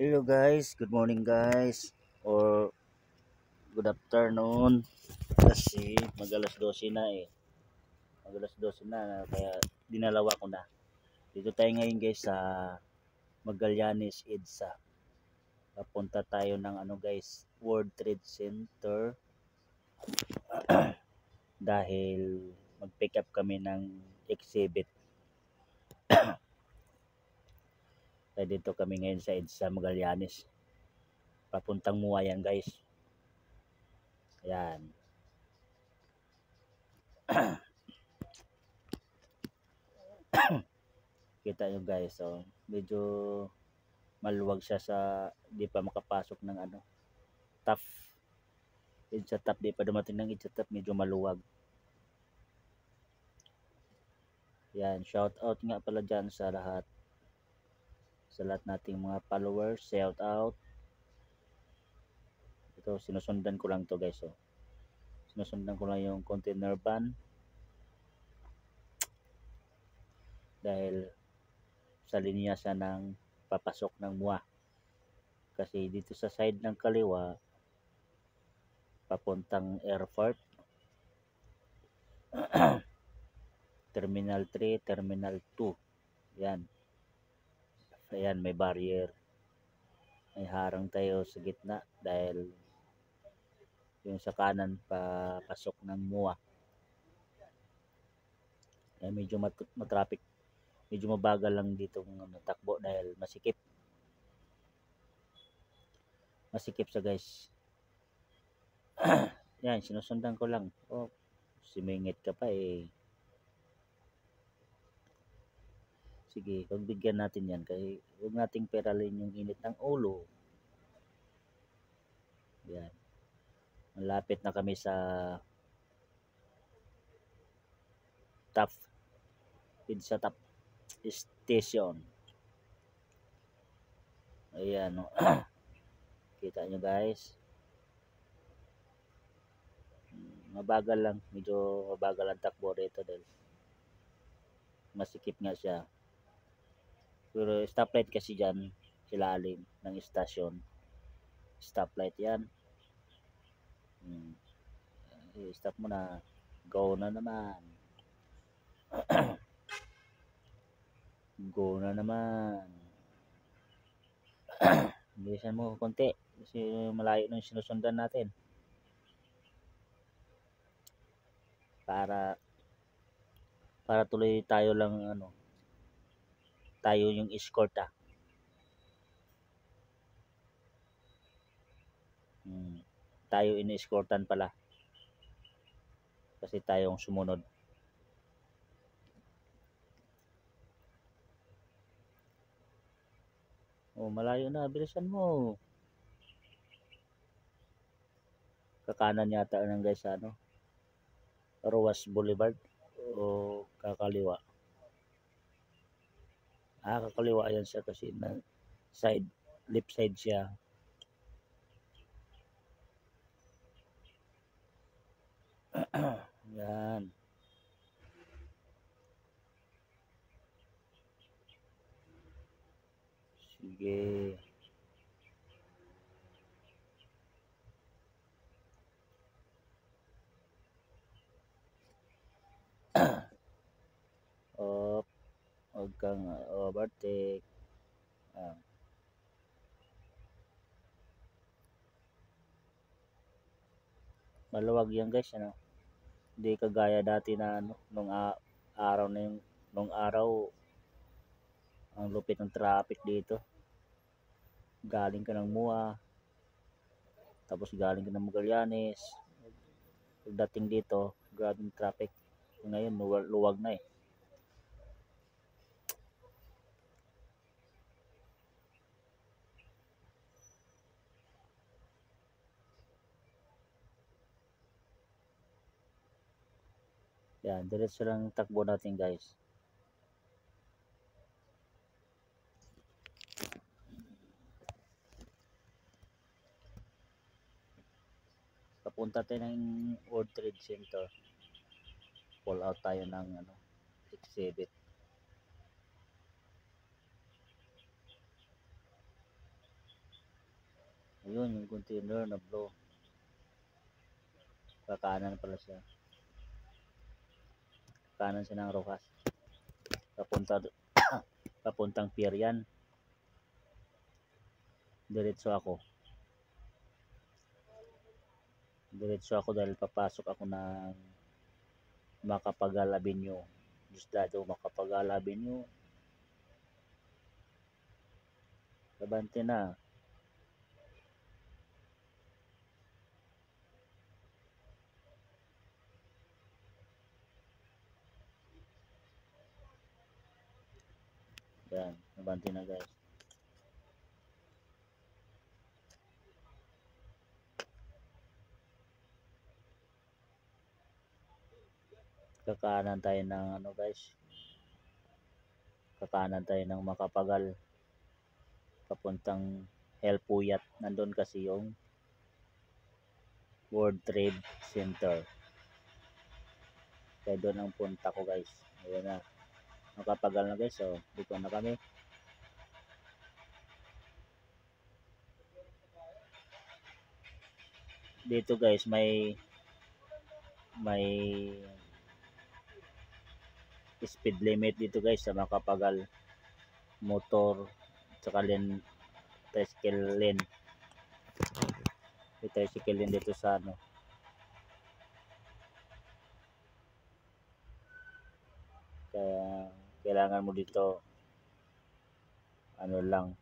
Hello guys, good morning guys, or good afternoon. Kasi mag-alas 12 na eh. Mag-alas 12 na, kaya dinalawa ko na. Dito tayo ngayon guys sa Magallanes EDSA. Papunta tayo ng guys, World Trade Center dahil mag-pick up kami ng exhibit. Kaya dito kami ngayon sa EDSA Magallanes. Papuntang Mua yan guys. Yan. Kita nyo guys, so medyo maluwag siya sa di pa makapasok ng top. Sa top di pa dumating ng sa top, medyo maluwag. Yan, shout out nga pala dyan sa lahat nating mga followers. Shout out. Ito sinusundan ko lang to guys, so sinusundan ko lang yung container van dahil sa linya siya ng papasok ng Mua. Kasi dito sa side ng kaliwa papuntang airport, Terminal 3, Terminal 2. Yan. Ayan, may barrier. May harang tayo sa gitna dahil yung sa kanan papasok ng Mua. Kaya medyo matraffic. Medyo mabagal lang dito takbo dahil masikip. Masikip sa guys. Yan, sinusundan ko lang. Oh, simingit ka pa eh. Sige, pagbigyan natin yan kasi huwag nating peralin yung init ng ulo. Yan. Malapit na kami sa top. Sa top station. Ayan, no. Kita nyo guys. Mabagal lang. Medyo mabagal ang takbo rito dahil masikip nga siya. Pero stoplight kasi dyan silalim ng istasyon. Stoplight yan. Stop mo na. Go na naman. Go na naman. Bilisan mo konti kasi malayo nung sinusundan natin. Para tuloy tayo lang tayo yung escort tayo in-escortan pala kasi tayong sumunod. Malayo na, bilisan mo. Kakanan yata ng guys Roas Boulevard o kakaliwa. Kakaliwa yan siya kasi na side, left side siya. Yan. Sige. Huwag kang overtake. Maluwag yan guys, hindi kagaya dati na nung araw na yung nung araw ang lupit ng traffic dito. Galing ka ng Mua, tapos galing ka ng Magallanes, pagdating dito grabing traffic. Ngayon luwag na eh. Yan, diretso lang takbo natin guys. Papunta tayo ng World Trade Center. Pull out tayo ng exhibit. Ayun, yung container na blow. Kakanan pala siya. Kanan siya ng Rojas. Papuntang pier yan. Diretso ako. Dahil papasok ako ng Macapagal Avenue. Diosdado Macapagal Avenue. Labante na. Yan, labante na guys. Kakanan tayo ng ano guys. Kakanan tayo ng Macapagal. Papuntang El Puyat. Nandun kasi yung World Trade Center. Kaya doon ang punta ko guys. Ayan na. Macapagal na guys. So, dito na kami. Dito guys may speed limit dito guys sa Macapagal. Motor tsaka tricycle lane. May tricycle lane dito sa ano. Kaya kailangan mo dito ano lang,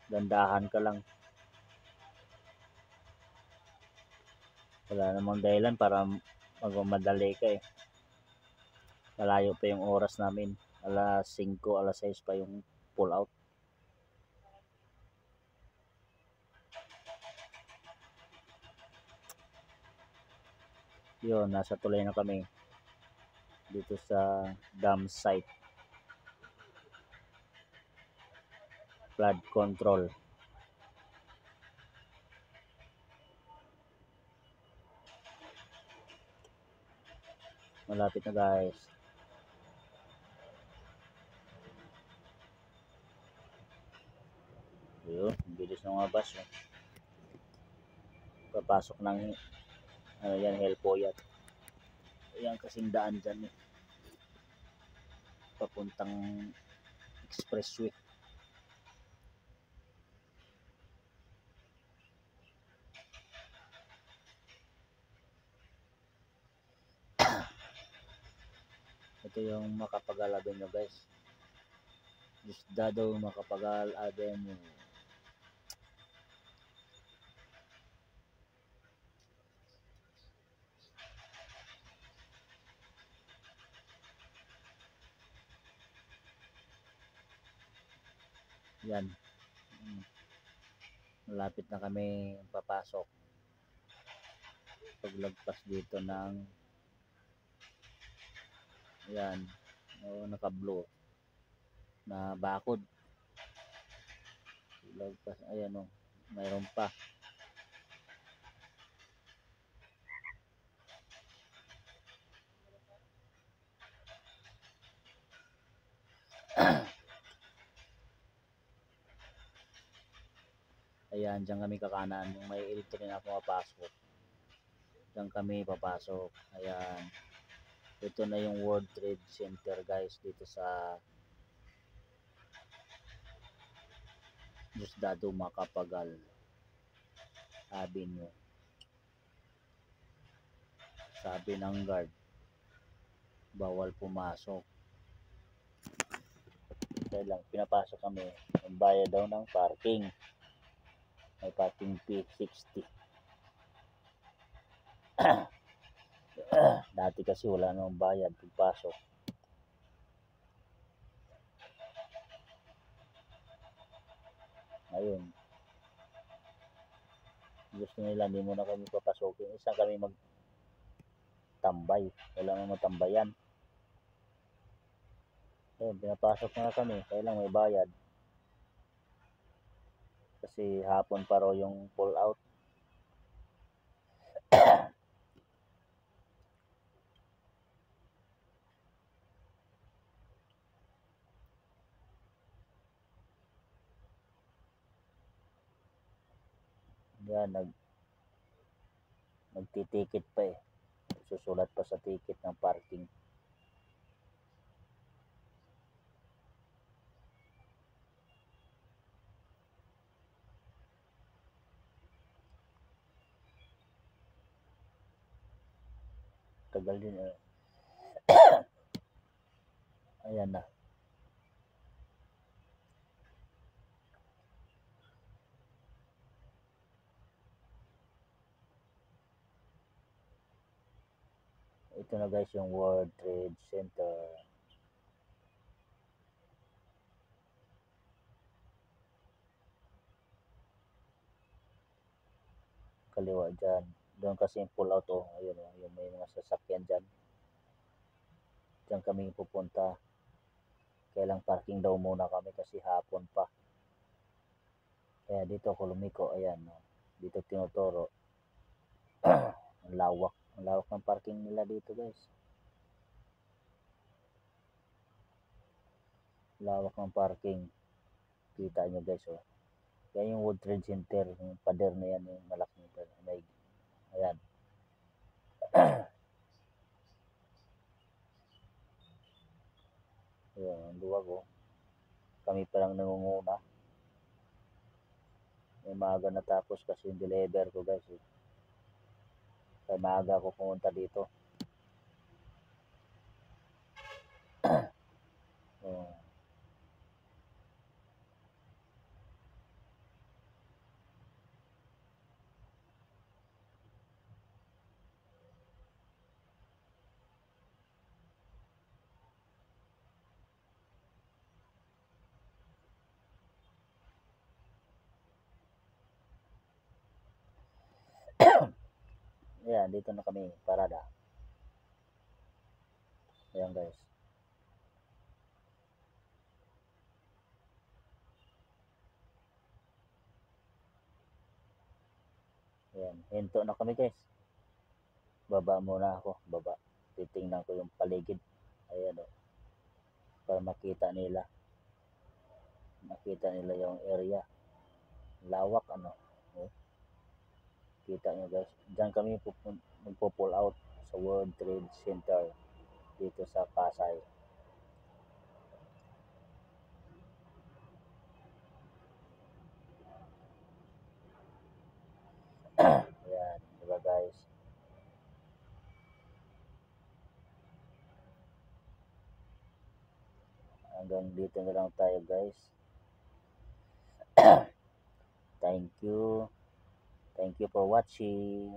dandahan ka lang. Wala namang dahilan para magmamadali ka eh. Malayo pa yung oras namin. Alas 5, alas 6 pa yung pull out. Yun, nasa tulay na kami. Dito sa dam site. Flood control. Malapit na guys. Yun, bilis ng mga bus. Oh. Papasok ng ano yan, El Puyat. Ayan kasing daan dyan eh. Papuntang expressway. Ito yung Macapagal Avenue guys. Diosdado Macapagal Avenue. Yan. Malapit na kami papasok. Paglagpas dito ng yan. Naka-blue na bakod. Lagpas, ayan o. Mayroon pa. Ayan, dyan kami kakanan. Yung may electric na pumapasok. Dyan kami papasok. Ayan. Ito na yung World Trade Center guys. Dito sa Diosdado Macapagal Avenue. Sabi ng guard, bawal pumasok. Kaya lang, pinapasok kami. Ang bayad daw ng parking. May parking fee 60. Dati kasi wala nang bayad pagpasok. Ngayon, gusto nila hindi mo na kami papasokin. Isang kami magtambay. Wala nang matambayan. Ayun, pinapasok na kami. Kaya lang may bayad. Kasi hapon pa raw yung pull out. Yan, nagtitikit pa eh. Susulat pa sa ticket ng parking. Tagal din eh. Ayan na. Ito na guys yung World Trade Center. Kaliwa dyan. Doon kasi yung pull out oh. Ayun oh. Yung may mga sasakyan dyan. Diyan kami pupunta. Kailang parking daw muna kami kasi hapon pa. Kaya dito ako lumiko. Ayan oh. Dito tinuturo. Ang lawak. Ang lawak ng parking nila dito guys. Lawak ng parking. Kita nyo guys oh. Yan yung World Trade Center. Yung pader na yan. Yung malaking may. Ayan. Ayan. Ang luwag oh. Kami pa lang nangunguna. May maaga natapos kasi yung deliver ko guys eh. Kaya maaga ako pumunta dito. Oh. Ayan, dito na kami parada. Ayan guys. Ayan, hinto na kami guys. Baba muna ako, baba. Titingnan ko yung paligid. Ayan o. Para makita nila. Makita nila yung area. Lawak ano. Oh. Kita nyo guys. Diyan kami magpo-pull out sa World Trade Center dito sa Pasay. Ayan, diba guys? Hanggang dito na lang tayo guys. Thank you. Thank you for watching.